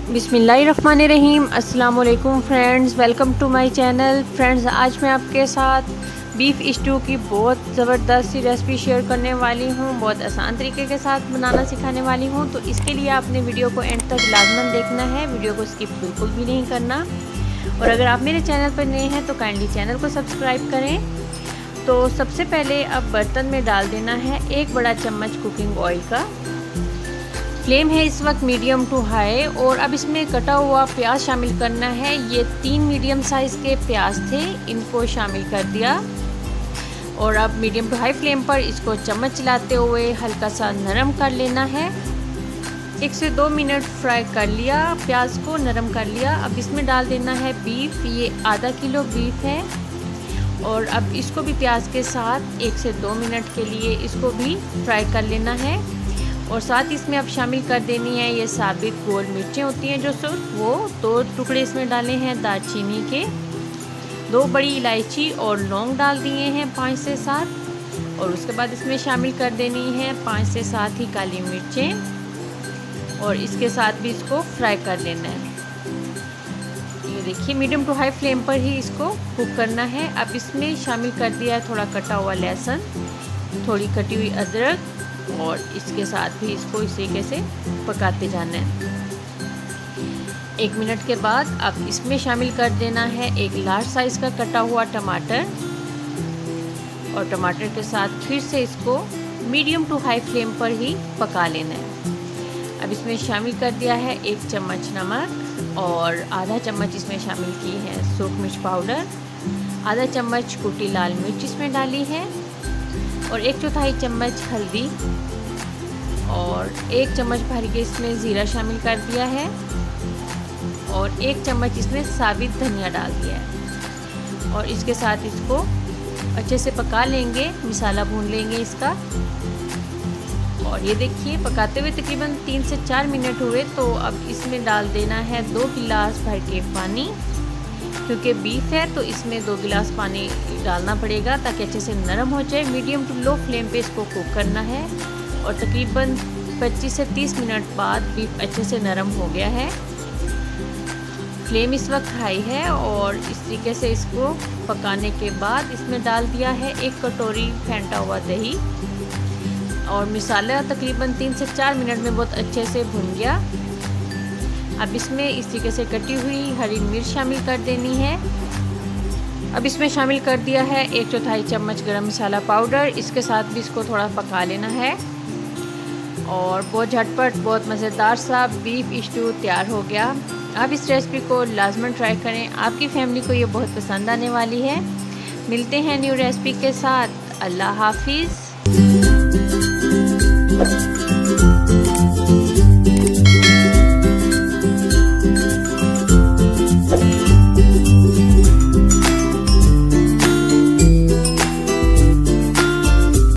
बिस्मिल्लाहिर्रहमानिर्रहीम। अस्सलाम वालेकुम friends, welcome to my channel. Friends, आज मैं आपके साथ बीफ स्टू की बहुत ज़बरदस्त सी रेसिपी शेयर करने वाली हूँ। बहुत आसान तरीके के साथ बनाना सिखाने वाली हूँ, तो इसके लिए आपने वीडियो को एंड तक लाजमन देखना है। वीडियो को स्किप बिल्कुल भी नहीं करना। और अगर आप मेरे चैनल पर नए हैं तो काइंडली चैनल को सब्सक्राइब करें। तो सबसे पहले अब बर्तन में डाल देना है 1 बड़ा चम्मच कुकिंग ऑयल का। फ्लेम है इस वक्त मीडियम टू हाई। और अब इसमें कटा हुआ प्याज शामिल करना है। ये 3 मीडियम साइज़ के प्याज थे, इनको शामिल कर दिया। और अब मीडियम टू हाई फ्लेम पर इसको चम्मच चलाते हुए हल्का सा नरम कर लेना है। 1 से 2 मिनट फ्राई कर लिया, प्याज को नरम कर लिया। अब इसमें डाल देना है बीफ। ये आधा किलो बीफ है। और अब इसको भी प्याज के साथ 1 से 2 मिनट के लिए इसको भी फ्राई कर लेना है। और साथ इसमें अब शामिल कर देनी है ये साबित गोल मिर्चें होती हैं जो वो 2 टुकड़े इसमें डाले हैं दालचीनी के। 2 बड़ी इलायची और लौंग डाल दिए हैं 5 से 7। और उसके बाद इसमें शामिल कर देनी है 5 से 7 ही काली मिर्चें। और इसके साथ भी इसको फ्राई कर लेना है। ये देखिए मीडियम टू हाई फ्लेम पर ही इसको कुक करना है। अब इसमें शामिल कर दिया है थोड़ा कटा हुआ लहसुन, थोड़ी कटी हुई अदरक। और इसके साथ भी इसको इस तरीके से पकाते जाना है। 1 मिनट के बाद अब इसमें शामिल कर देना है 1 लार्ज साइज़ का कटा हुआ टमाटर। और टमाटर के साथ फिर से इसको मीडियम टू हाई फ्लेम पर ही पका लेना है। अब इसमें शामिल कर दिया है 1 चम्मच नमक। और आधा चम्मच इसमें शामिल की है सूख मिर्च पाउडर। आधा चम्मच कुटी लाल मिर्च इसमें डाली है। और 1/4 चम्मच हल्दी। और 1 चम्मच भर के इसमें ज़ीरा शामिल कर दिया है। और 1 चम्मच इसमें साबित धनिया डाल दिया है। और इसके साथ इसको अच्छे से पका लेंगे, मसाला भून लेंगे इसका। और ये देखिए पकाते हुए तकरीबन 3 से 4 मिनट हुए। तो अब इसमें डाल देना है 2 गिलास भर के पानी। क्योंकि बीफ है तो इसमें 2 गिलास पानी डालना पड़ेगा ताकि अच्छे से नरम हो जाए। मीडियम टू लो फ्लेम पे इसको कुक करना है। और तकरीबन 25 से 30 मिनट बाद बीफ अच्छे से नरम हो गया है। फ्लेम इस वक्त हाई है। और इस तरीके से इसको पकाने के बाद इसमें डाल दिया है 1 कटोरी फेंटा हुआ दही। और मसाला तकरीबन 3 से 4 मिनट में बहुत अच्छे से भुन गया। अब इसमें इस तरीके से कटी हुई हरी मिर्च शामिल कर देनी है। अब इसमें शामिल कर दिया है 1/4 चम्मच गरम मसाला पाउडर। इसके साथ भी इसको थोड़ा पका लेना है। और बहुत झटपट बहुत मज़ेदार सा बीफ स्टू तैयार हो गया। आप इस रेसिपी को लाजमन ट्राई करें, आपकी फैमिली को ये बहुत पसंद आने वाली है। मिलते हैं न्यू रेसिपी के साथ। अल्लाह हाफिज़।